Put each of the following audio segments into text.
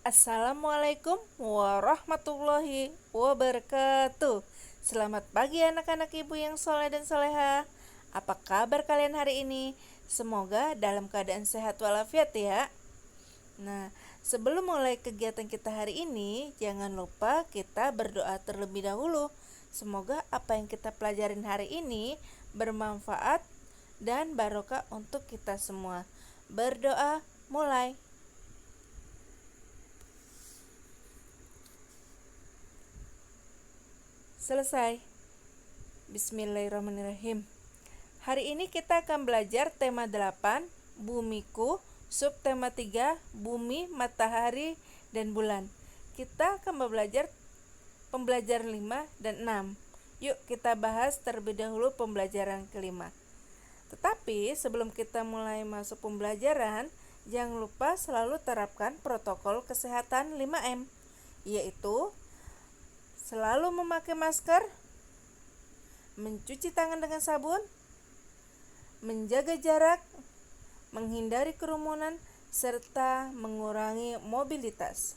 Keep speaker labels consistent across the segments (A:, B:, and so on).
A: Assalamualaikum warahmatullahi wabarakatuh. Selamat pagi anak-anak ibu yang soleh dan soleha. Apa kabar kalian hari ini? Semoga dalam keadaan sehat walafiat ya. Nah, sebelum mulai kegiatan kita hari ini, jangan lupa kita berdoa terlebih dahulu. Semoga apa yang kita pelajarin hari ini bermanfaat dan barokah untuk kita semua. Berdoa mulai. Selesai. Bismillahirrahmanirrahim. Hari ini kita akan belajar tema 8, bumiku, subtema 3, bumi, matahari, dan bulan. Kita akan belajar pembelajaran 5 dan 6. Yuk kita bahas terlebih dahulu pembelajaran kelima. Tetapi sebelum kita mulai masuk pembelajaran, jangan lupa selalu terapkan protokol kesehatan 5M, yaitu selalu memakai masker, mencuci tangan dengan sabun, menjaga jarak, menghindari kerumunan, serta mengurangi mobilitas.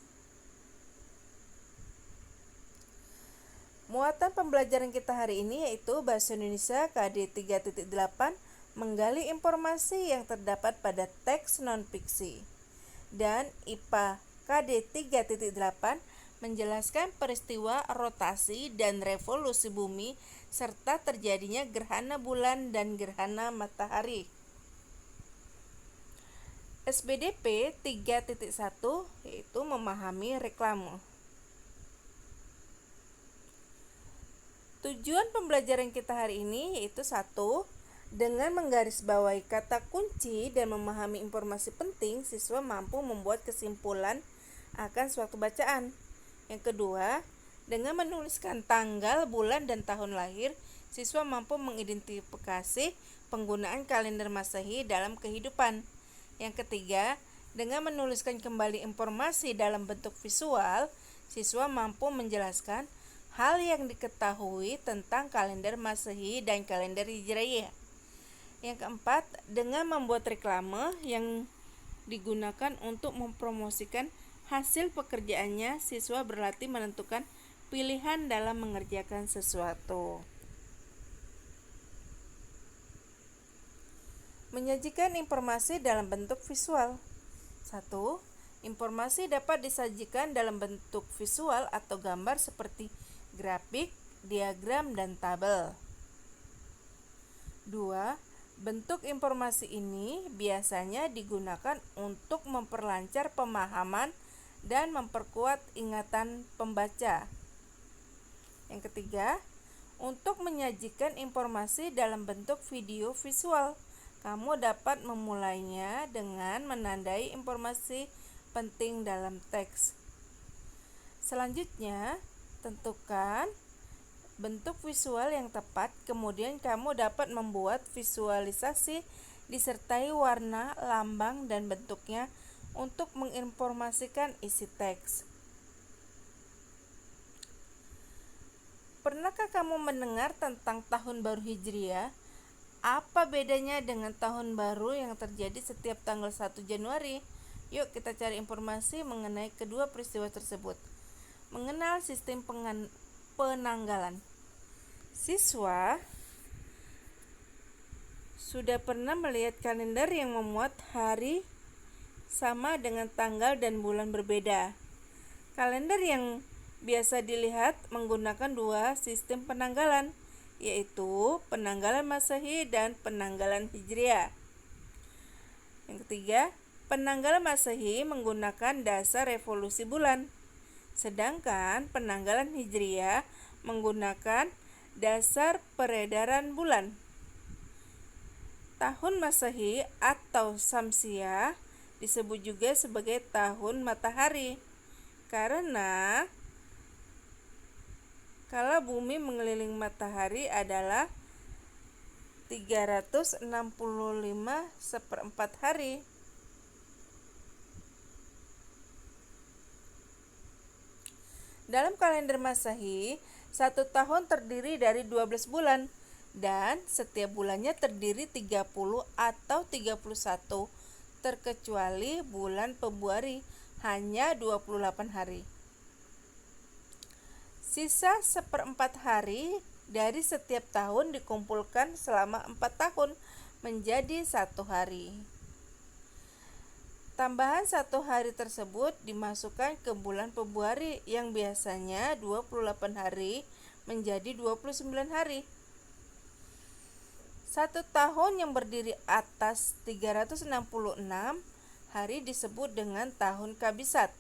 A: Muatan pembelajaran kita hari ini yaitu Bahasa Indonesia KD 3.8, menggali informasi yang terdapat pada teks non-fiksi, dan IPA KD 3.8, menjelaskan peristiwa rotasi dan revolusi bumi serta terjadinya gerhana bulan dan gerhana matahari. SBDP 3.1 yaitu memahami reklame. Tujuan pembelajaran kita hari ini yaitu 1. Dengan menggarisbawahi kata kunci dan memahami informasi penting, siswa mampu membuat kesimpulan akan suatu bacaan. Yang kedua, dengan menuliskan tanggal, bulan, dan tahun lahir, siswa mampu mengidentifikasi penggunaan kalender Masehi dalam kehidupan. Yang ketiga, dengan menuliskan kembali informasi dalam bentuk visual, siswa mampu menjelaskan hal yang diketahui tentang kalender Masehi dan kalender Hijriah. Yang keempat, dengan membuat reklame yang digunakan untuk mempromosikan hasil pekerjaannya, siswa berlatih menentukan pilihan dalam mengerjakan sesuatu. Menyajikan informasi dalam bentuk visual. 1. Informasi dapat disajikan dalam bentuk visual atau gambar seperti grafik, diagram, dan tabel. 2. Bentuk informasi ini biasanya digunakan untuk memperlancar pemahaman dan memperkuat ingatan pembaca. Yang ketiga, untuk menyajikan informasi dalam bentuk video visual, kamu dapat memulainya dengan menandai informasi penting dalam teks. Selanjutnya, tentukan bentuk visual yang tepat, kemudian kamu dapat membuat visualisasi disertai warna, lambang, dan bentuknya untuk menginformasikan isi teks. Pernahkah kamu mendengar tentang tahun baru Hijriah? Apa bedanya dengan tahun baru yang terjadi setiap tanggal 1 Januari? Yuk kita cari informasi mengenai kedua peristiwa tersebut. Mengenal sistem penanggalan. Siswa sudah pernah melihat kalender yang memuat hari sama dengan tanggal dan bulan berbeda. Kalender yang biasa dilihat menggunakan dua sistem penanggalan, yaitu penanggalan Masehi dan penanggalan Hijriah. Yang ketiga, penanggalan Masehi menggunakan dasar revolusi bulan, sedangkan penanggalan Hijriah menggunakan dasar peredaran bulan. Tahun Masehi atau Syamsiah disebut juga sebagai tahun matahari karena kala bumi mengelilingi matahari adalah 365 hari. Dalam kalender Masehi, satu tahun terdiri dari 12 bulan dan setiap bulannya terdiri 30 atau 31 terkecuali bulan Februari. hanya 28 hari. Sisa 1/4 hari dari setiap tahun dikumpulkan selama 4 tahun menjadi 1 hari. Tambahan 1 hari tersebut dimasukkan ke bulan Februari yang biasanya 28 hari menjadi 29 hari. 1 tahun yang berdiri atas 366 hari disebut dengan tahun Kabisat.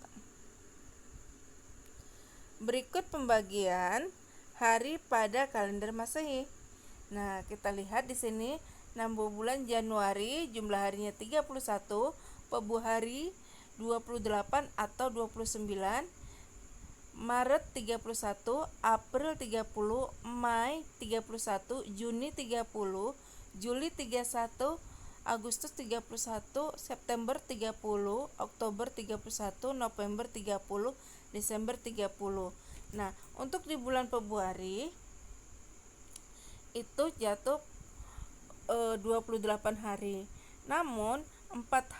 A: Berikut pembagian hari pada kalender Masehi. Nah, kita lihat di sini 6 bulan Januari jumlah harinya 31, Februari 28 atau 29, Maret 31, April 30, Mei 31, Juni 30, Juli 31, Agustus 31, September 30, Oktober 31, November 30, Desember 30. Nah, untuk di bulan Februari itu jatuh 28 hari. Namun 4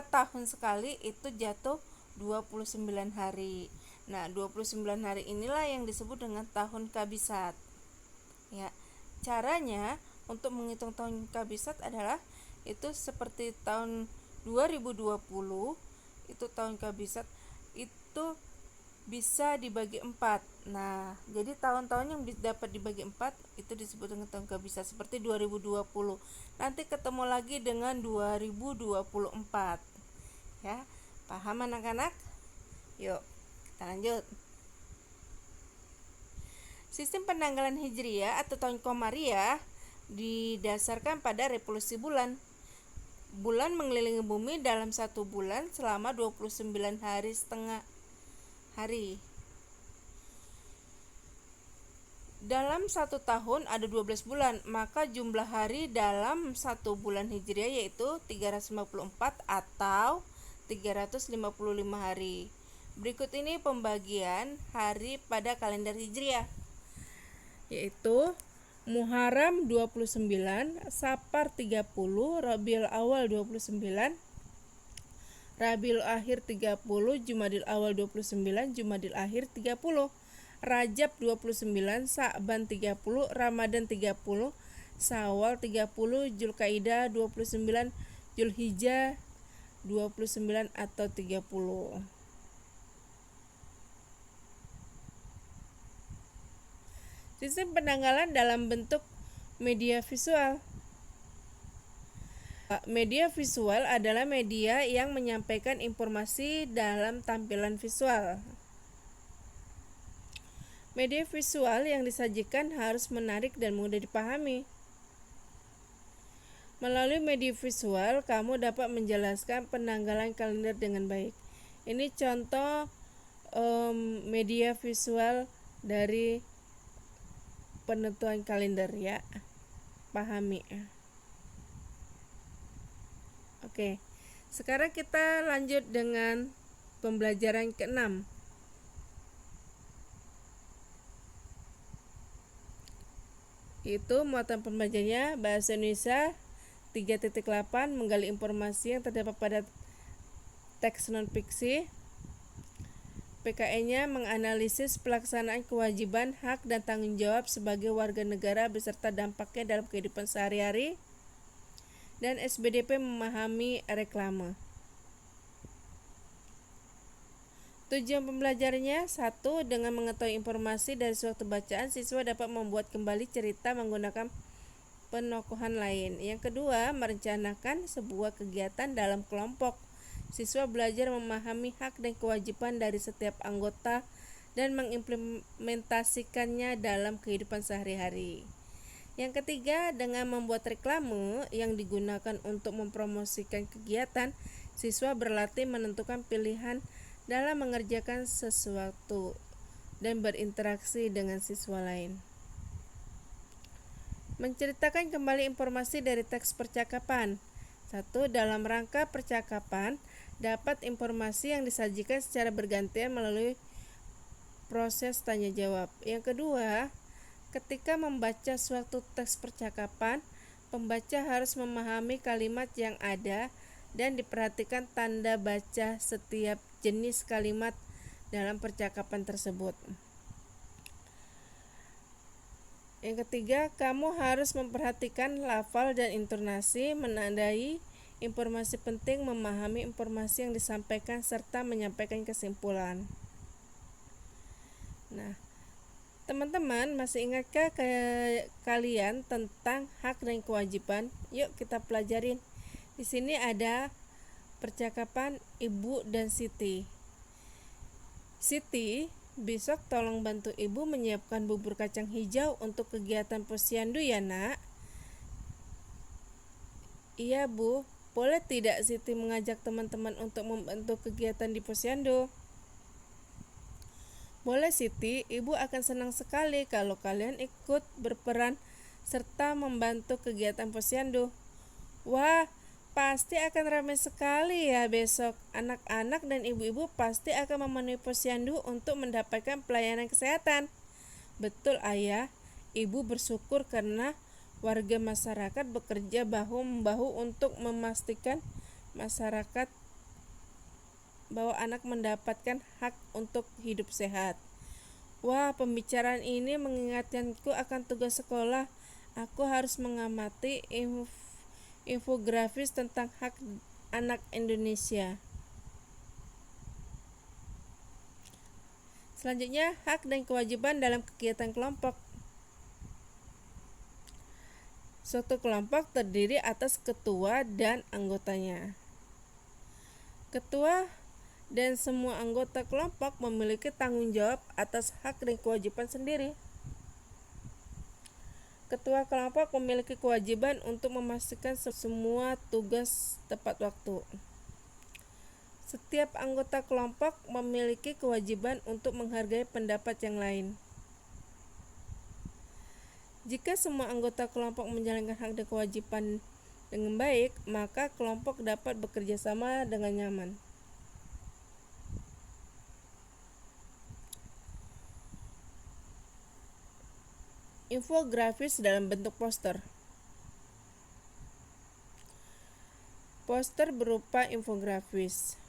A: tahun sekali itu jatuh 29 hari. Nah, 29 hari inilah yang disebut dengan tahun Kabisat. Ya, caranya untuk menghitung tahun Kabisat adalah itu seperti tahun 2020, itu tahun Kabisat itu bisa dibagi 4. Nah, jadi tahun-tahun yang dapat dibagi 4 itu disebut dengan tahun Kabisat, seperti 2020. Nanti ketemu lagi dengan 2024. Ya, paham anak-anak? Yuk, kita lanjut. Sistem penanggalan Hijriyah atau tahun Komariah didasarkan pada revolusi bulan. Bulan mengelilingi bumi dalam 1 bulan selama 29 hari setengah hari. Dalam 1 tahun ada 12 bulan, maka jumlah hari dalam 1 bulan Hijriah yaitu 354 atau 355 hari. Berikut ini pembagian hari pada kalender Hijriah, yaitu Muharram 29, Safar 30, Rabiul Awal 29, Rabiul Akhir 30, Jumadil Awal 29, Jumadil Akhir 30, Rajab 29, Sa'ban 30, Ramadan 30, Syawal 30, Zulkaidah 29, Zulhijjah 29 atau 30. Sistem penanggalan dalam bentuk media visual. Media visual adalah media yang menyampaikan informasi dalam tampilan visual. Media visual yang disajikan harus menarik dan mudah dipahami. Melalui media visual, kamu dapat menjelaskan penanggalan kalender dengan baik. Ini contoh media visual dari penentuan kalender ya. Pahami. Oke, sekarang kita lanjut dengan pembelajaran ke-6. Itu muatan pembelajarannya bahasa Indonesia 3.8 menggali informasi yang terdapat pada teks non-fiksi. PKN-nya menganalisis pelaksanaan kewajiban, hak, dan tanggung jawab sebagai warga negara beserta dampaknya dalam kehidupan sehari-hari. Dan SBDP memahami reklame. Tujuan pembelajarannya: 1. Dengan mengetahui informasi dari suatu bacaan, siswa dapat membuat kembali cerita menggunakan penokohan lain. Yang kedua, merencanakan sebuah kegiatan dalam kelompok. Siswa belajar memahami hak dan kewajiban dari setiap anggota dan mengimplementasikannya dalam kehidupan sehari-hari. Yang ketiga, dengan membuat reklame yang digunakan untuk mempromosikan kegiatan, siswa berlatih menentukan pilihan dalam mengerjakan sesuatu dan berinteraksi dengan siswa lain. Menceritakan kembali informasi dari teks percakapan. 1. Dalam rangka percakapan, dapat informasi yang disajikan secara bergantian melalui proses tanya jawab. Yang kedua, ketika membaca suatu teks percakapan, pembaca harus memahami kalimat yang ada dan diperhatikan tanda baca setiap jenis kalimat dalam percakapan tersebut. Yang ketiga, kamu harus memperhatikan lafal dan intonasi, menandai informasi penting, memahami informasi yang disampaikan, serta menyampaikan kesimpulan. Nah, teman-teman masih ingatkah kalian tentang hak dan kewajiban? Yuk kita pelajarin. Di sini ada percakapan Ibu dan Siti. Siti, besok tolong bantu Ibu menyiapkan bubur kacang hijau untuk kegiatan posyandu ya nak. Iya Bu, boleh tidak Siti mengajak teman-teman untuk membantu kegiatan di posyandu? Boleh Siti, Ibu akan senang sekali kalau kalian ikut berperan serta membantu kegiatan posyandu. Wah, pasti akan ramai sekali ya besok. Anak-anak dan ibu-ibu pasti akan memenuhi posyandu untuk mendapatkan pelayanan kesehatan. Betul Ayah, Ibu bersyukur karena warga masyarakat bekerja bahu-membahu untuk memastikan masyarakat bahwa anak mendapatkan hak untuk hidup sehat. Wah, pembicaraan ini mengingatkanku akan tugas sekolah. Aku harus mengamati infografis tentang hak anak Indonesia. Selanjutnya, hak dan kewajiban dalam kegiatan kelompok. Suatu kelompok terdiri atas ketua dan anggotanya. Ketua dan semua anggota kelompok memiliki tanggung jawab atas hak dan kewajiban sendiri. Ketua kelompok memiliki kewajiban untuk memastikan semua tugas tepat waktu. Setiap anggota kelompok memiliki kewajiban untuk menghargai pendapat yang lain. Jika semua anggota kelompok menjalankan hak dan kewajiban dengan baik, maka kelompok dapat bekerja sama dengan nyaman. Infografis dalam bentuk poster. Poster berupa infografis.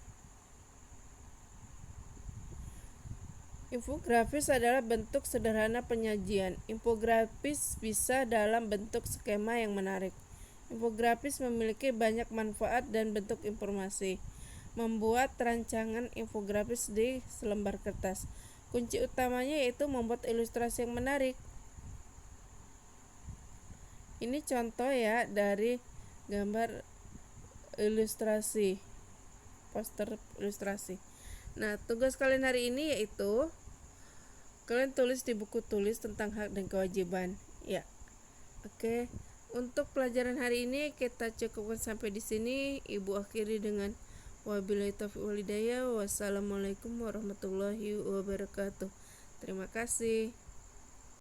A: Infografis adalah bentuk sederhana penyajian. Infografis bisa dalam bentuk skema yang menarik. Infografis memiliki banyak manfaat dan bentuk informasi. Membuat rancangan infografis di selembar kertas. Kunci utamanya yaitu membuat ilustrasi yang menarik. Ini contoh ya dari gambar ilustrasi, poster ilustrasi. Nah, tugas kalian hari ini yaitu kalian tulis di buku tulis tentang hak dan kewajiban. Ya. Oke. Untuk pelajaran hari ini kita cukupkan sampai di sini. Ibu akhiri dengan wabillahi taufiq wal hidayah. Wassalamualaikum warahmatullahi wabarakatuh. Terima kasih.